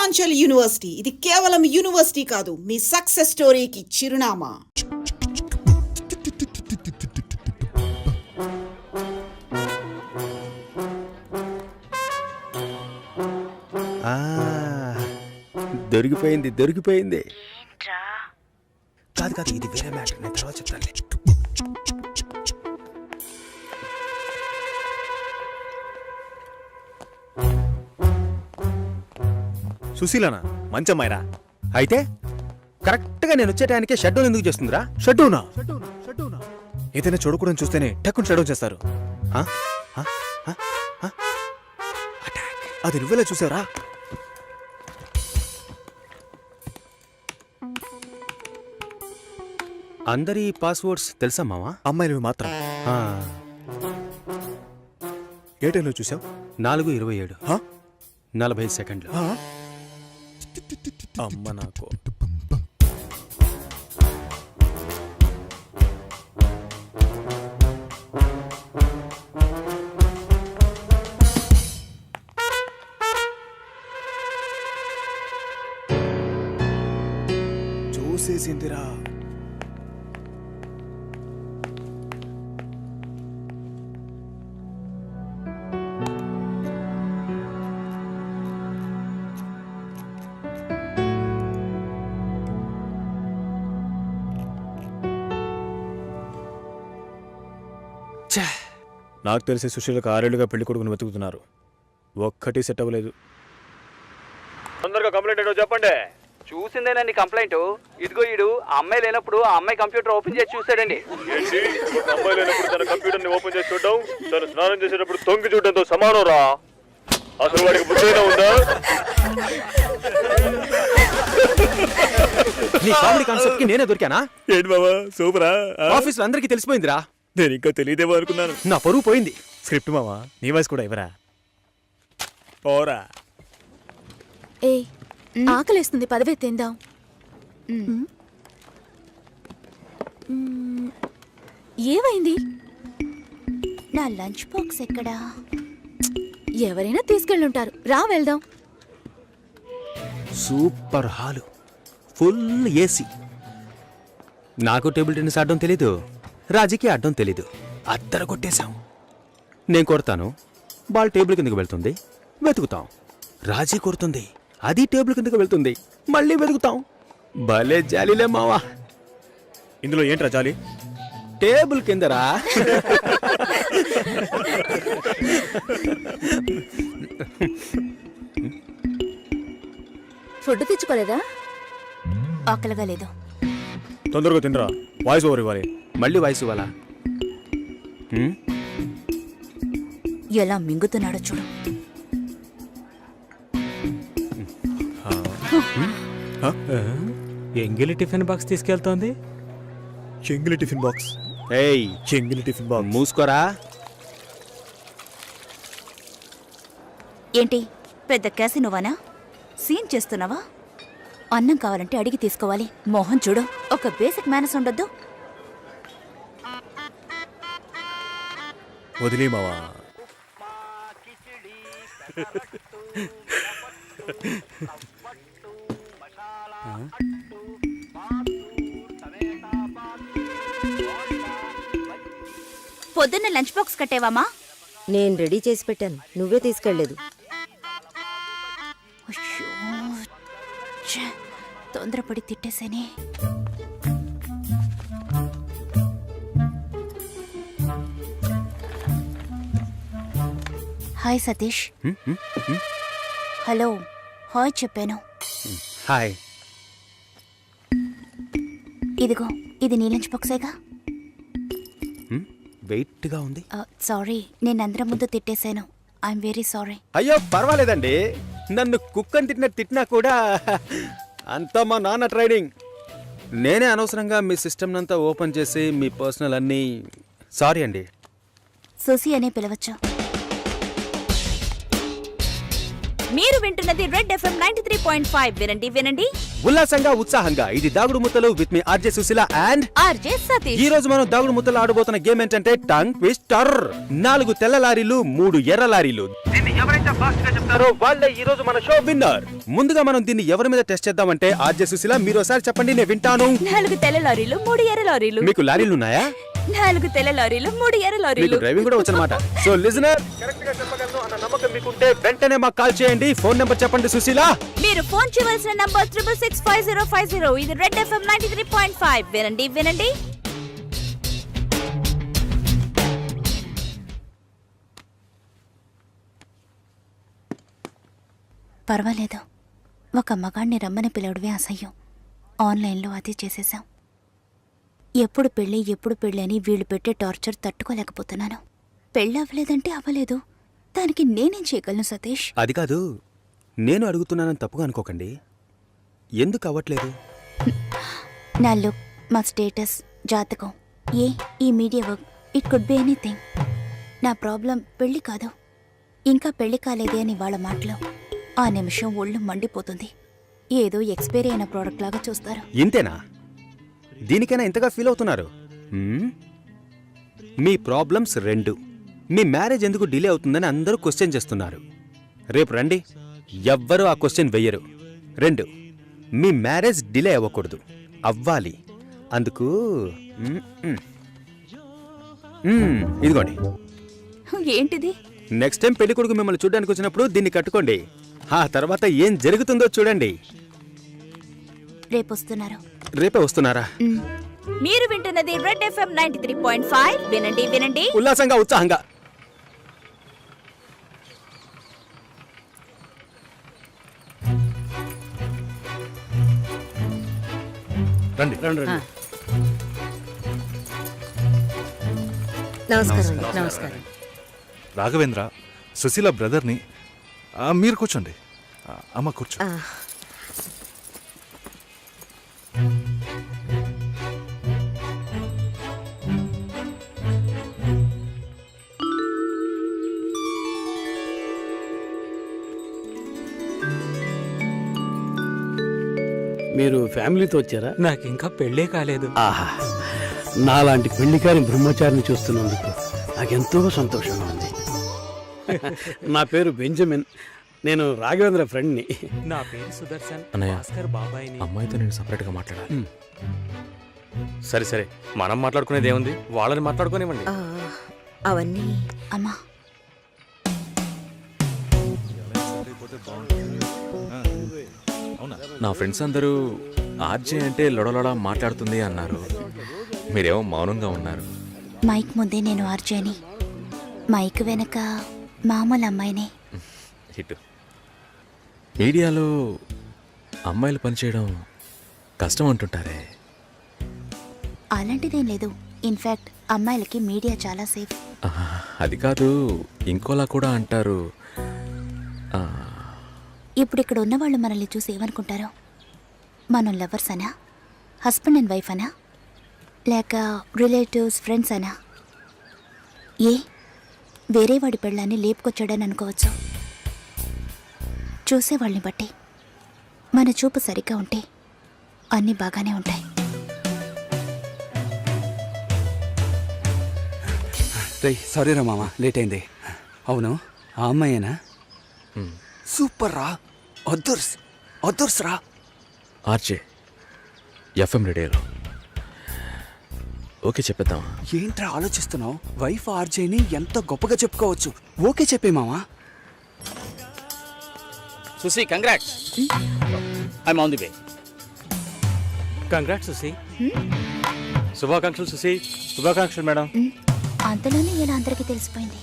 Purvanchal university. ఇది కేవలం university కాదు, మీ సక్సెస్ స్టోరీకి చిరునామా. దొరికిపోయింది. కాదు ఇది వేరే మ్యాటర్, నేను తర్వాత చెప్తాను. సుశీలనా? మంచమ్మాయిరా. అయితే కరెక్ట్గా నేను వచ్చే టైంకే షట్ డౌన్ ఎందుకు చేస్తుందిరా? షట్ డౌనా? ఏదైనా చూడకూడని చూస్తేనే టక్కుని షట్ డౌన్ చేస్తారు. అది నువ్వెలా చూసావురా? అందరి పాస్వర్డ్స్ తెలుసా మావా? అమ్మాయిలు మాత్రం. ఏ టైంలో చూసావు? 4:27, 40 సెకండ్లు. అమ్మ నాకు. చూసేసిందిరా. నాకు తెలిసి సుశీలకు 6 ఏళ్లుగా పెళ్లి కొడుకుని వెతుకుతున్నారు. ఒక్కటి సెట్ అవ్వలేదు. తొందరగా కంప్లైంట్ ఏంటో చెప్పండి. చూసిందేనండి కంప్లైంట్. ఇదిగో ఈడు ఆ అమ్మాయి లేనప్పుడు ఆ అమ్మాయి కంప్యూటర్ ఓపెన్ చేసి చూసాడండి. ఏంటి? ఒక అమ్మాయి లేనప్పుడు తన కంప్యూటర్ ని ఓపెన్ చేసి చూడడం తను స్నానం చేసేటప్పుడు తొంగి చూడడంతో సమానం రా. అసలు వాడికి బుద్ధైనా ఉందా? నీ కామెడీ కాన్సెప్ట్ కి నేనే దొరికానా? ఏంటి బాబా సూపరా? ఆఫీస్ లో అందరికీ తెలిసిపోయిందిరా. నేను ఇంకా తెలియదేమో అనుకున్నాను. నా పరువు పోయింది. స్క్రిప్ట్ మావా, నీ వాయిస్ కూడా ఇవ్వరా? పోరా. ఏ ఆకలేస్తుంది, పదవే తిందాం. ఏమైంది? నా లంచ్ బాక్స్ ఎక్కడా? ఎవరైనా తీసుకెళ్ళుంటారు, రా వెళ్దాం. Super hall, full AC. నాకు టేబుల్ టెన్నిస్ ఆడడం తెలీదు, రాజీకి ఆడడం తెలీదు. అద్దరు కొట్టేశాం. నేను కొడతాను, బాల్ టేబుల్ కిందకి వెళ్తుంది, వెతుకుతాం. రాజీ కొడుతుంది, అది టేబుల్ కిందకి వెళ్తుంది, మళ్ళీ వెతుకుతాం. భలే జాలీలే మావా. ఇందులో ఏంట్రా జాలి? టేబుల్ కిందరా. ఫుడ్ తెచ్చుకోలేదా? ఆకలిగా లేదు. తొందరగా తినరా, వాయిస్ ఓవర్ ఇవ్వాలి. మళ్ళీ వాయిస్ ఇవ్వాలా? ఎలా మింగుతున్నాడో చూడు. ఎంగిలి టిఫిన్ బాక్స్ తీసుకెళ్తోంది. చెంగిలి టిఫిన్ బాక్స్. ఏయ్, చెంగిలి టిఫిన్ బాక్స్. మూసుకోరా. ఏంటి పెద్ద క్యాసినోవానా? సీన్ చేస్తున్నావా? అన్నం కావాలంటే అడిగి తీసుకోవాలి. మోహన్ చూడు, ఒక బేసిక్ మేనస్ ఉండొద్దు. వదిలే మావా. పొద్దున్న లంచ్ బాక్స్ కట్టేవామా? నేను రెడీ చేసి పెట్టాను, నువ్వే తీసుకెళ్లేదు. తొందరపడి తిట్టేసేనే. హాయ్ సతీష్. హలో, హాయ్ చెప్పాను. హాయ్. ఇదిగో, ఇది నీ లంచ్ బాక్సేగా? వెయిట్గా ఉంది. సారీ, నేను అందరం ముందు తిట్టేశాను. I'm very sorry. అయ్యో పర్వాలేదండి. నన్ను కుక్కని తిట్టినా కూడా అంతా మా నాన్న ట్రైనింగ్. నేనే అనవసరంగా మీ సిస్టమ్ అంతా ఓపెన్ చేసి మీ పర్సనల్ అన్నీ. సారీ అండి. సుసి అనే పిలవచ్చు. మీరు వింటున్నది రెడ్ ఎఫ్ఎం 93.5. వినండి వినండి. ఉల్లాసంగా ఉత్సాహంగా ఇది దాగుడు ముత్తలు with me RJ Sushila and RJ Satish. ఈ రోజు మనం దాగుడు ముత్తలు ఆడబోతున్న గేమ్ ఏంటంటే టంగ్ ట్విస్టర్. 4 తెల్ల లారీలు 3 ఎర్ర లారీలు. దీన్ని ఎవరైతే ఫాస్ట్ గా చెప్తారో వాళ్ళే ఈ రోజు మన షో విన్నర్. ముందుగా మనం దీన్ని ఎవరి మీద టెస్ట్ చేద్దామంటే ఆర్జే సుశీల మీరు ఒకసారి చెప్పండి, నేను వింటాను. 4 తెల్ల లారీలు 3 ఎర్ర లారీలు. మీకు లారీలు ఉన్నాయా? 4 తెల్ల లారీలు 3 ఎర్ర మీకు లారీలు. డ్రైవింగ్ కూడా వచ్చనమాట. సో లిజనర్ కరెక్ట్ గా చెప్పగలను అన్న నమ్మకం మీకుంటే వెంటనే మాకు కాల్ చేయండి. ఫోన్ నెంబర్ చెప్పండి సుశీల. మీరు ఫోన్ చేయవలసిన నంబర్ 6665050. ఇది రెడ్ ఎఫ్ఎం 93.5. వినండి వినండి. పర్వాలేదు, ఒక మగాణ్ణి రమ్మని పిలవడమే అసహ్యం. ఆన్లైన్లో అది చేసేశాం. ఎప్పుడు పెళ్ళి అని వీళ్ళు పెట్టే టార్చర్ తట్టుకోలేకపోతున్నాను. పెళ్ళి అవ్వలేదంటే అవ్వలేదు, దానికి నేనేం చేయగలను సతీష్? అది కాదు, నేను అడుగుతున్నానని తప్పుగా అనుకోకండి. ఎందుకు అవ్వట్లేదు? నా లుక్, మా స్టేటస్, జాతకం, ఈ media work, it could be anything. నా ప్రాబ్లం పెళ్లి కాదు, ఇంకా పెళ్లి కాలేదే అని వాళ్ళ మాటలు. ఆ నిమిషం ఒళ్ళు మండిపోతుంది. ఏదో ఎక్స్పైరీ అయిన ప్రోడక్ట్ లాగా చూస్తారు. ఇంతేనా? దీనికైనా ఇంతగా ఫీల్ అవుతున్నారు? మీ ప్రాబ్లమ్స్ 2. మీ మ్యారేజ్ ఎందుకు డిలే అవుతుందని అందరూ క్వశ్చన్ చేస్తున్నారు. రేపు రండి, ఎవ్వరూ ఆ క్వశ్చన్ వెయ్యరు. 2, మీ మ్యారేజ్ డిలే అవ్వకూడదు, అవ్వాలి. అందుకు ఇదిగోండి. ఏంటిది? నెక్స్ట్ టైం పెళ్లి కొడుకు మిమ్మల్ని చూడడానికి వచ్చినప్పుడు దీన్ని కట్టుకోండి. ఆ తర్వాత ఏం జరుగుతుందో చూడండి. రేపొస్తున్నారు. రేపే వస్తున్నారా? మీరు వింటున్నది రెడ్ ఎఫ్ఎం 93.5. వినండి వినండి. ఉల్లాసంగా ఉత్సాహంగా. రండి రండి రండి. నమస్కారం. నమస్కారం. రాఘవేంద్ర, సుశీల బ్రదర్ని. మీరు కూర్చోండి. అమ్మ కూర్చో. మీరు ఫ్యామిలీతో వచ్చారా? నాకు ఇంకా పెళ్ళే కాలేదు. ఆహా, నాలాంటి పెళ్లికారి బ్రహ్మచారిని చూస్తున్నందుకు నాకెంతో సంతోషంగా ఉంది. నా పేరు బెంజమిన్, నేను రాఘవేంద్ర ఫ్రెండ్ని. నా పేరు సుదర్శన్. అన్నయ్య, భాస్కర్ బాబాయ్ని. అమ్మాయితో నేను సపరేట్గా మాట్లాడాలి. సరే సరే, మనం మాట్లాడుకునేది ఏముంది, వాళ్ళని మాట్లాడుకోనివ్వండి. అవన్నీ అమ్మా, నా ఫ్రెండ్స్ అందరూ ఆర్జే అంటే లొడలొడ మాట్లాడుతుంది అన్నారు. మీరేమో మౌనంగా ఉన్నారు. మైక్ ముందే నేను ఆర్జేని, మైక్ వెనక మామూలు అమ్మాయినే. హిట్. మీడియాలో అమ్మాయిలు పనిచేయడం కష్టం అంటుంటారే? అలాంటిదేం లేదు. ఇన్ఫ్యాక్ట్ అమ్మాయిలకి మీడియా చాలా సేఫ్. అది కాదు, ఇంకోలా కూడా అంటారు. ఇప్పుడు ఇక్కడ ఉన్నవాళ్ళు మనల్ని చూసి ఏమనుకుంటారో? మనం లవర్స్ అనా, హస్బెండ్ అండ్ వైఫ్ అనా, లేక రిలేటివ్స్, ఫ్రెండ్స్ అనా? వేరే వాడి పెళ్ళాన్ని లేపుకొచ్చాడని అనుకోవచ్చు. చూసేవాళ్ళని బట్టి మన చూపు సరిగ్గా ఉంటే అన్నీ బాగానే ఉంటాయి. సారీ రా మామ, లేట్ అయింది. అవును, ఆ అమ్మాయేనా? సూపర్ రా, అదుర్స్ రా. ఆర్జే ఎఫ్ఎం రేడియోలో ఓకే చెప్పేద్దాం. ఏంట్రా ఆలోచిస్తున్నావు? వైఫ్ ఆర్జేని ఎంత గొప్పగా చెప్పుకోవచ్చు. ఓకే చెప్పే మామా. Susi, congrats. I'm on the way. Congrats Susi. శుభాకాంక్షలు సుసి. శుభాకాంక్షలు మేడం. అంతలోనే ఇలా అందరికీ తెలిసిపోయింది.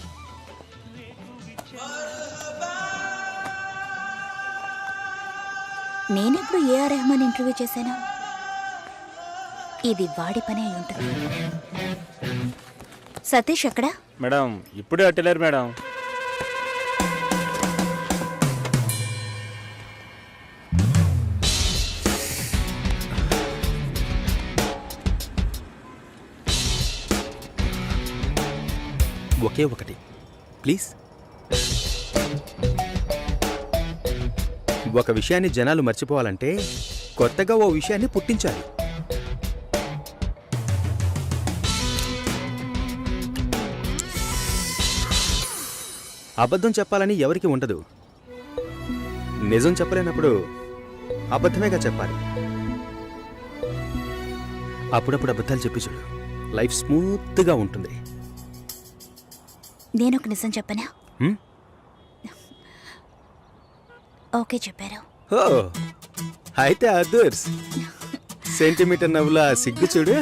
నేనెప్పుడు ఏఆర్ రెహమాన్ ఇంటర్వ్యూ చేశాను? ఇది వాడి పని అయి ఉంటుంది. సతీష్ ఎక్కడా? మేడం ఇప్పుడే అట్టలేరు మేడం. ఒకే ఒకటి ప్లీజ్. ఒక విషయాన్ని జనాలు మర్చిపోవాలంటే కొత్తగా ఓ విషయాన్ని పుట్టించాలి. అబద్ధం చెప్పాలని ఎవరికి ఉండదు. నిజం చెప్పలేనప్పుడు అబద్ధమేగా చెప్పాలి. అప్పుడప్పుడు అబద్ధాలు చెప్పి చూడు, లైఫ్ స్మూత్గా ఉంటుంది. నేనొక నిజం చెప్పనా? హ్మ్? ఓకే చెప్పారు. ఓ అయితే అదర్స్ సెంటీమీటర్ నవ్వులా సిగ్గు చూడు.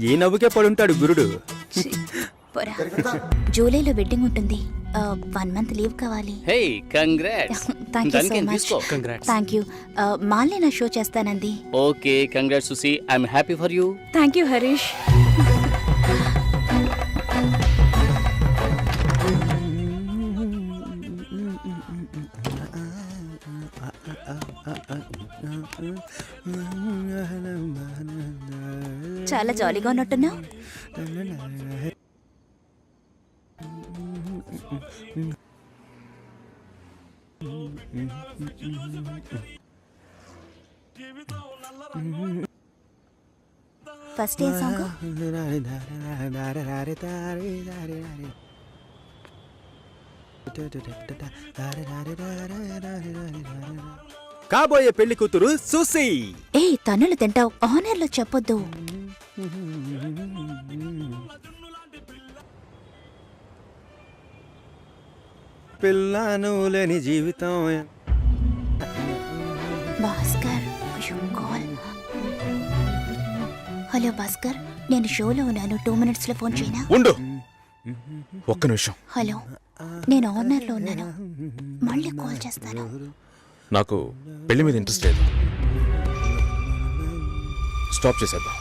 ఈ నవ్వుకే పడుంటాడు గురుడు. పోరా. జూలైలో వెడ్డింగ్ ఉంటుంది. 1 మంత్ లీవ్ కావాలి. Hey congrats. Thank you so much. Thank you. మాల్ని నా షో చేస్తానంది. Okay congrats Susi, I'm happy for you. Thank you Harish. చాలా జాలీగా ఉన్నట్టున్నావు. ఫస్ట్ ఏ సాంగ్? కాబోయే పెళ్లి కూతురు సుసి. ఏ తన్నులు తింటావు, ఆనర్లో చెప్పొద్దు. పిల్లను లేని జీవితం. భాస్కర్, కాల్. హలో భాస్కర్, నేను షోలో ఉన్నాను. 2 minutesలో ఫోన్ చేయనా? ఉండు, ఒక్క నిమిషం. హలో, నేను ఆనర్లో ఉన్నాను. మళ్ళీ కాల్ చేస్తాను. నాకు పెళ్లి మీద ఇంట్రెస్ట్ లేదు. స్టాప్ చేసేద్దాం.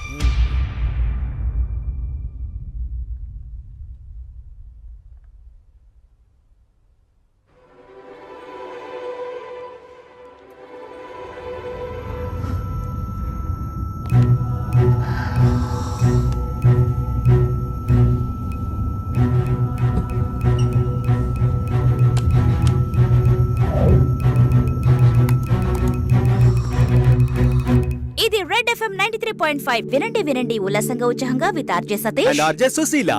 ఇది రెడ్ FM 93.5. వినండి వినండి ఉల్లాసంగా ఉత్సాహంగా with RJ Satish and RJ Sushila.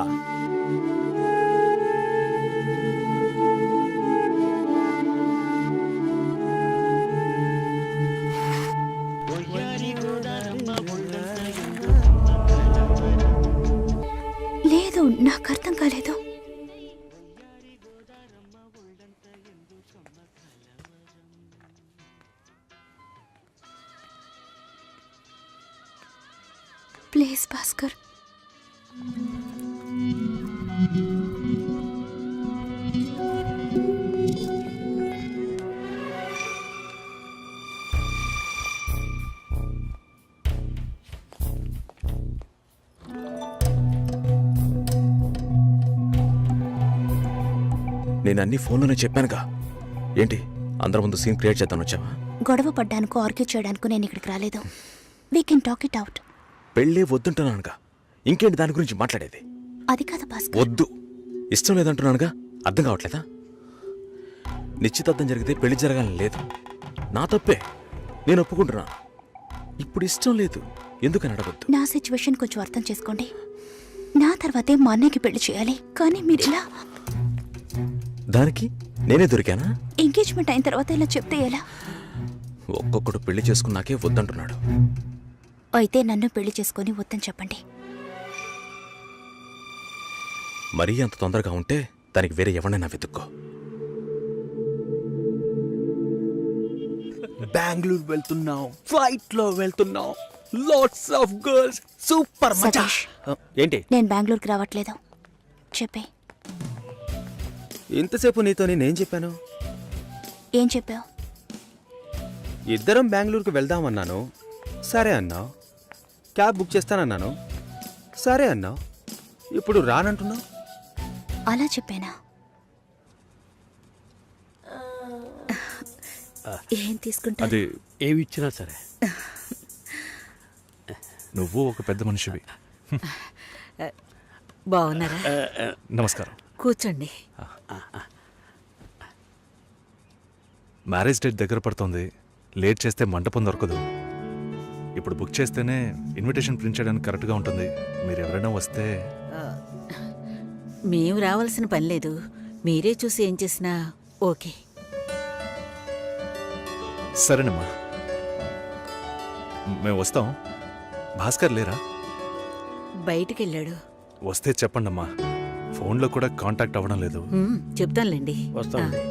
లేదు, నాకు అర్థం కాలేదు. ప్లీజ్ భాస్కర్. నేను అన్ని ఫోన్లోనే చెప్పానుగా. ఏంటి అందరి ముందు సీన్ క్రియేట్ చేద్దాం వచ్చావా? గొడవ పడ్డానుకో, ఆర్గ్యూ చేయడానికో నేను ఇక్కడికి రాలేదు. We can talk it out. పెళ్ళే వద్దుంటున్నానుగా, ఇంకేంటి దాని గురించి మాట్లాడేది? అది కాదు భాస్కర్. వద్దు, ఇష్టం లేదంటున్నానుగా. అర్థం కావట్లేదా? నిశ్చితార్థం జరిగితే పెళ్లి జరగాలని లేదు. నా తప్పే, నేను ఒప్పుకుంటున్నా. ఇప్పుడు ఇష్టం లేదు, ఎందుకని అడగొద్దు. నా సిచ్యువేషన్ కొంచెం అర్థం చేసుకోండి. నా తర్వాతే మా అన్నయ్యకి పెళ్లి చేయాలి, కానీ మీరు ఇలా. దానికి నేనే దొరికానా? ఎంగేజ్మెంట్ అయిన తర్వాత ఇలా చెప్తే ఎలా? ఒక్కొక్కడు పెళ్లి చేసుకున్నాకే వద్దంటున్నాడు. అయితే నన్ను పెళ్లి చేసుకొని వద్దని చెప్పండి. మరీ అంత తొందరగా ఉంటే దానికి వేరే ఎవరినైనా వెతుక్కో. బెంగళూరు వెళ్తున్నాం, ఫ్లైట్ లో వెళ్తున్నాం, లాట్స్ ఆఫ్ గర్ల్స్, సూపర్ మజా. సతీష్. ఏంటి నేను బెంగళూరుకి రావట్లేదు చెప్పే. ఇంతసేపు నీతో నేనేం చెప్పాను? ఏం చెప్పావు? ఇద్దరం బెంగళూరుకు వెళ్దామన్నాను, సరే అన్నావు. క్యాబ్ బుక్ చేస్తానన్నాను, సరే అన్నావు. ఇప్పుడు రానంటున్నావు. అలా చెప్పానా? ఏం తీసుకుంటా? అది ఏమి ఇచ్చినా సరే. నువ్వు ఒక పెద్ద మనిషివి. బాగున్నారా? నమస్కారం. కూర్చోండి. మ్యారేజ్ డేట్ దగ్గర పడుతుంది. లేట్ చేస్తే మంటపం దొరకదు. ఇప్పుడు బుక్ చేస్తేనే ఇన్విటేషన్ ప్రింట్ చేయడానికి కరెక్ట్గా ఉంటుంది. మీరు ఎవరైనా వస్తే మేము రావాల్సిన పని లేదు. మీరే చూసి ఏం చేసినా ఓకే. సరేనమ్మా, మేము వస్తాం. భాస్కర్ లేరా? బయటికెళ్ళాడు. వస్తే చెప్పండమ్మా. ఫోన్లో కూడా కాంటాక్ట్ అవ్వడం లేదు. చెప్తానులేండి. వస్తామండి.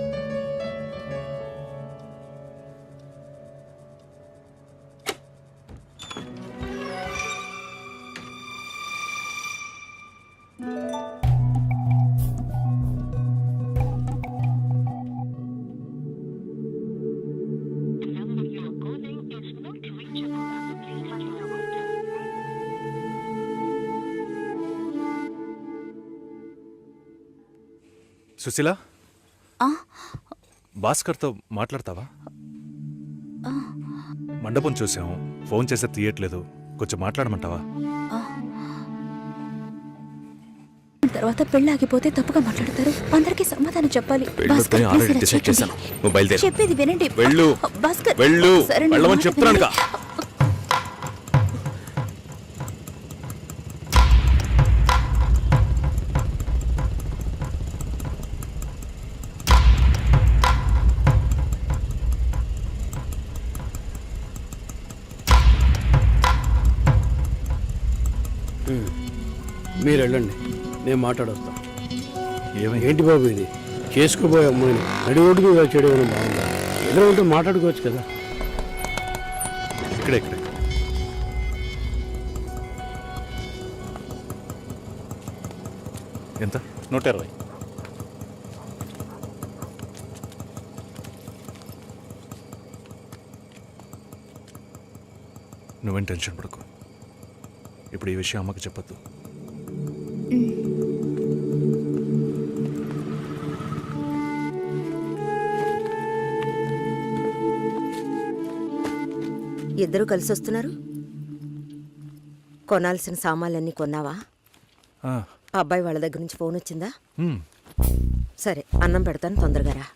సుశీల, ఆ, భాస్కర్తో మాట్లాడతావా? మండపం చూసాం, ఫోన్ చేస్తే తీయట్లేదు. కొంచెం మాట్లాడమంటావా? తర్వాత పెళ్ళి ఆగిపోతే తప్పుగా మాట్లాడతారు. అందరికీ సమాధానం చెప్పాలి. భాస్కర్, ఆల్రెడీ please ఇలా డిసైడ్ చేయకండి. చేశాను. నువ్వు బయలుదేరు. చెప్పేది వినండి. వెళ్ళు. భాస్కర్, వెళ్ళు. సరే, నా వెళ్ళమని మాట చెప్తున్నానుగా. వినండి. మీరు వెళ్ళండి, నేను మాట్లాడొస్తాను. ఏమైంది? ఏంటి బాబు ఇది? చేసుకోబోయే అమ్మాయిని నడి రోడ్డు మీద చేయడం ఏమైనా బాగుందా? ఎదురు ఉంటే మాట్లాడుకోవచ్చు కదా. ఇక్కడే ఇక్కడే. ఎంత? 120. నువ్వేం టెన్షన్ పడకు. ఇప్పుడు ఈ విషయం అమ్మకి చెప్పొద్దు. ఇద్దరు కలిసి వస్తున్నారు. కొనాల్సిన సామాన్లన్నీ కొన్నావా? ఆ, ఆ అబ్బాయి వాళ్ళ దగ్గర నుంచి ఫోన్ వచ్చిందా? హ్మ్. సరే, అన్నం పెడతాను, తొందరగా రా.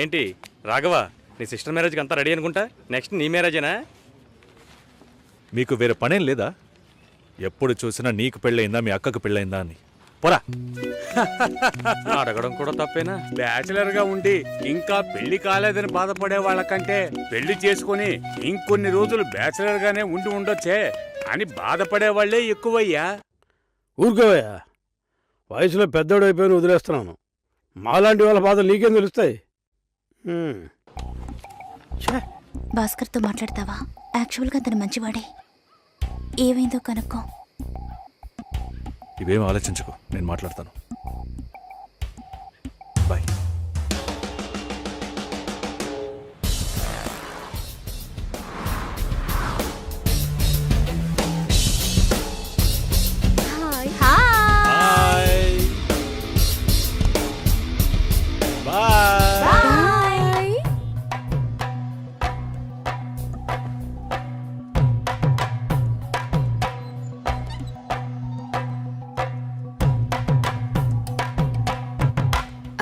ఏంటి రాఘవ, నీ సిస్టర్ మ్యారేజ్కి అంతా రెడీ అనుకుంటా. నెక్స్ట్ నీ మ్యారేజేనా? మీకు వేరే పనేం లేదా? ఎప్పుడు చూసినా నీకు పెళ్ళయిందా, మీ అక్కకు పెళ్ళయిందా అని. పోరా. అడగడం కూడా తప్పేనా? బ్యాచిలర్ గా ఉండి ఇంకా పెళ్లి కాలేదని బాధపడే వాళ్ళకంటే పెళ్లి చేసుకుని ఇంకొన్ని రోజులు బ్యాచిలర్ గానే ఉండి ఉండొచ్చే అని బాధపడే వాళ్లే ఎక్కువయ్యా. ఊరుకోవయ్యా, వయసులో పెద్దోడు అయిపోయి వదిలేస్తున్నాను. మాలాంటి వాళ్ళ బాధలు నీకేం తెలుస్తాయి? భాస్కర్తో మాట్లాడతావా? యాక్చువల్గా అతను మంచివాడే. ఏమైందో కనుక్కో. ఇవేం ఆలోచించకు, నేను మాట్లాడతాను. బాయ్.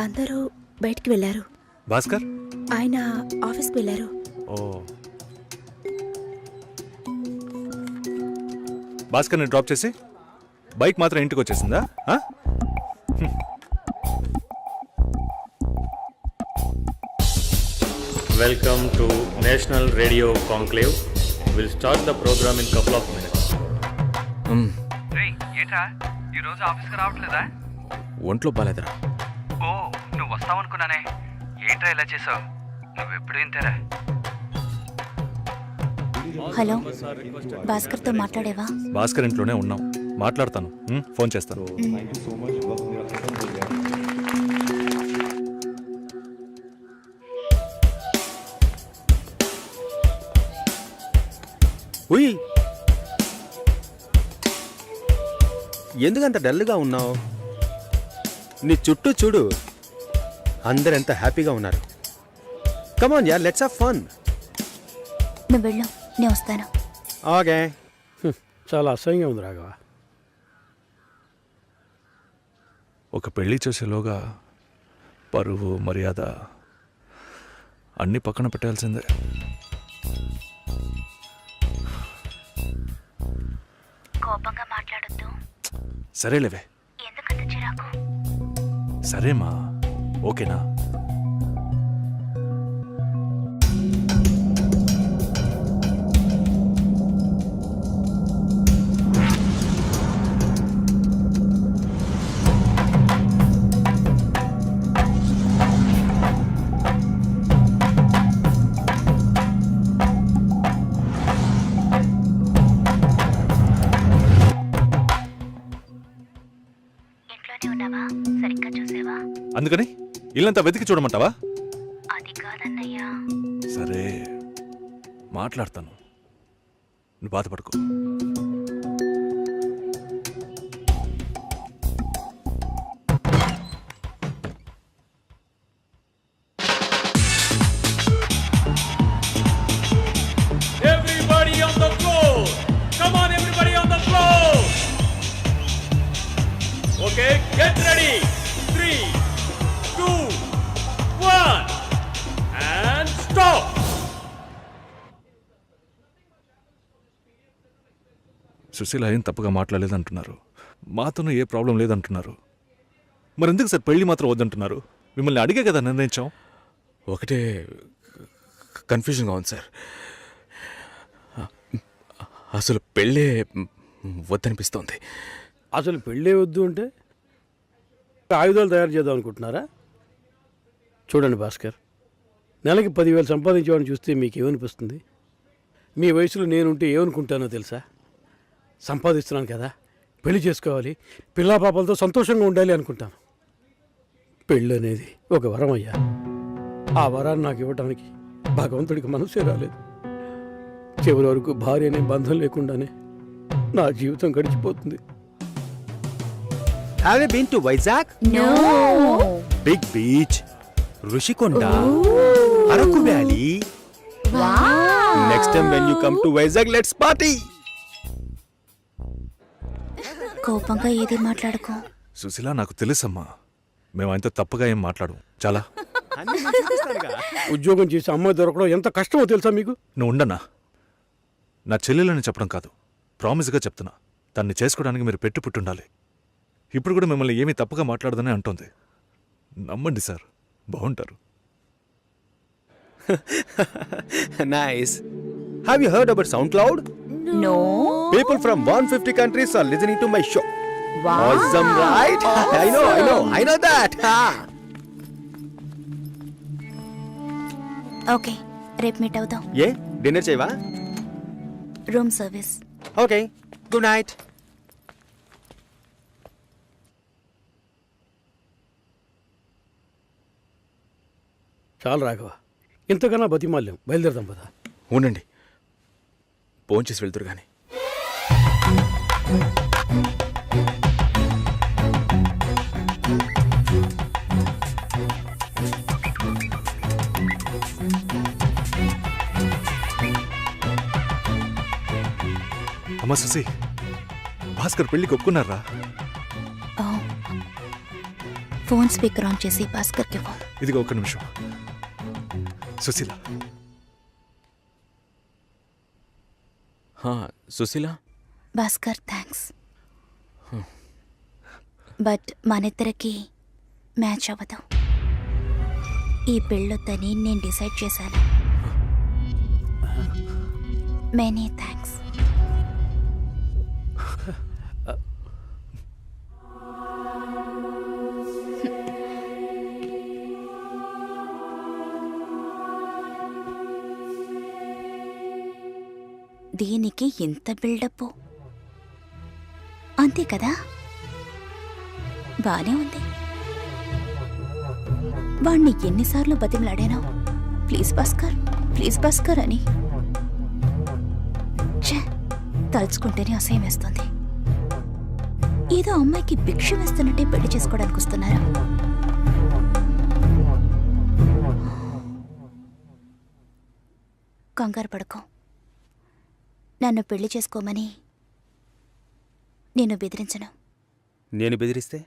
అందరూ బయటికి వెళ్ళారు. భాస్కర్? ఆయన ఆఫీస్కి వెళ్ళారు. ఓ, భాస్కర్ని డ్రాప్ చేసి బైక్ మాత్రం ఇంటికి వచ్చేసిందా? Welcome to national radio conclave. Will start the programme in couple of minutes. ఏంట్రా ఈరోజు ఆఫీస్కి రావట్లేదా? ఒంట్లో బాలేదురా. ఓ, నువ్వు వస్తావనుకున్నానే. ఏంట్రా ఇలా చేసావు? నువ్వెప్పుడు ఇంతేరా? హలో, భాస్కర్తో మాట్లాడేవా? భాస్కర్ ఇంట్లోనే ఉన్నాం, మాట్లాడతాను. ఫోన్ చేస్తాను. ఉయ్, ఎందుకంత డల్గా ఉన్నావు? నీ చుట్టూ చూడు, అందరెంత హ్యాపీగా ఉన్నారు. కమాన్ యార్, లెట్స్ హావ్ ఫన్. నువ్వు వెళ్ళు, నేను వస్తాను. ఓకే. చాలా అసహ్యంగా ఉంది రాఘవ. ఒక పెళ్లి చేసేలోగా పరువు మర్యాద అన్నీ పక్కన పెట్టాల్సిందే. కోపంగా మాట్లాడొద్దు. సరేలేవే. ఎందుకంత చిరాకు? సరేమా, ఓకేనా? ఇంట్లోనే ఉన్నావా? సరిగ్గా చూసావా? అందుకని ఇల్లంతా వెతికి చూడమంటావా? అది కాదన్నయ్యా. సరే, మాట్లాడతాను, నువ్వు బాధపడుకో. Everybody on the floor! Come on, everybody on the floor! Okay, get ready! 3, 2, 1, and stop! Susheela ఏం తప్పుగా మాట్లాడలేదంటున్నారు, మాతోనూ ఏ ప్రాబ్లం లేదంటున్నారు. మరెందుకు సార్ పెళ్లి మాత్రం వద్దంటున్నారు? మిమ్మల్ని అడిగే కదా నిర్ణయించాం. ఒకటే కన్ఫ్యూజన్గా ఉంది సార్. అసలు పెళ్ళే వద్దనిపిస్తోంది. అసలు పెళ్ళే వద్దు అంటే ఆయుధాలు తయారు చేద్దాం అనుకుంటున్నారా? చూడండి భాస్కర్, నెలకి 10,000 సంపాదించేవాడిని చూస్తే మీకు ఏమనిపిస్తుంది? మీ వయసులో నేనుంటే ఏమనుకుంటానో తెలుసా? సంపాదిస్తున్నాను కదా, పెళ్లి చేసుకోవాలి, పిల్లా పాపలతో సంతోషంగా ఉండాలి అనుకుంటాను. పెళ్ళి అనేది ఒక వరం అయ్యా. ఆ వరాన్ని నాకు ఇవ్వడానికి భగవంతుడికి మనసే రాలేదు. చివరి వరకు భార్య అనే బంధం లేకుండానే నా జీవితం గడిచిపోతుంది. Have you been to Vizag? No. Big beach, Rushikonda, Araku Valley. Wow. Next time when you come to Vizag, let's party. కోపంగా ఏది మాట్లాడుకో. సుశీల, నాకు తెలుసమ్మా, మేము ఆయనతో తప్పుగా ఏం మాట్లాడు. చాలా ఉద్యోగం చేసి అమ్మాయి దొరకడం ఎంత కష్టమో తెలుసా మీకు? నువ్వు ఉండనా? నా చెల్లెలని చెప్పడం కాదు, ప్రామిస్గా చెప్తున్నా, తన్ని చేసుకోవడానికి మీరు పెట్టి పుట్టుండాలి. ఇప్పుడు కూడా మిమ్మల్ని ఏమీ తప్పుగా మాట్లాడదని అంటోంది. నమ్మండి సార్, బాగుంటారు. Nice. Have you heard about SoundCloud? No. People from 150 countries are listening to my show. Wow. Awesome, right? I know that. Okay, రేపు మీట్ అవుదాం. ఏ డిన్నర్ చేయవా? Room service. Okay, good night. చాలు రాఘవ, ఇంతకన్నా బతిమాల్యం. బయలుదేరదాం పదా. ఉండండి, భోంచేసి వెళ్తురు కానీ. అమ్మా సుశీ, భాస్కర్ పెళ్లికి ఒప్పుకున్నారా? ఫోన్ స్పీకర్ ఆన్ చేసి భాస్కర్కి ఇవ్వు. ఇదిగో ఒక్క నిమిషం. సుశీల, సుశీల, భాస్కర్ థ్యాంక్స్, బట్ మనిద్దరికి మ్యాచ్ అవ్వదు. ఈ పెళ్ళొద్దని నేను డిసైడ్ చేశాను. Many thanks. దీనికి ఎంత బిల్డప్, అంతే కదా? బానే ఉంది. వాణ్ణి ఎన్నిసార్లు బతిమలాడాను, ప్లీజ్ భాస్కర్, ప్లీజ్ భాస్కర్ అని. ఛే, తలుచుకుంటేనే అసహ్యం వేస్తుంది. ఏదో అమ్మాయికి భిక్ష వేస్తున్నట్టే పెళ్లి చేసుకోవడానికి వస్తున్నారా? కంగారు పడుకో, నన్ను పెళ్లి చేసుకోమని నేను బెదిరించను. నేను బెదిరిస్తే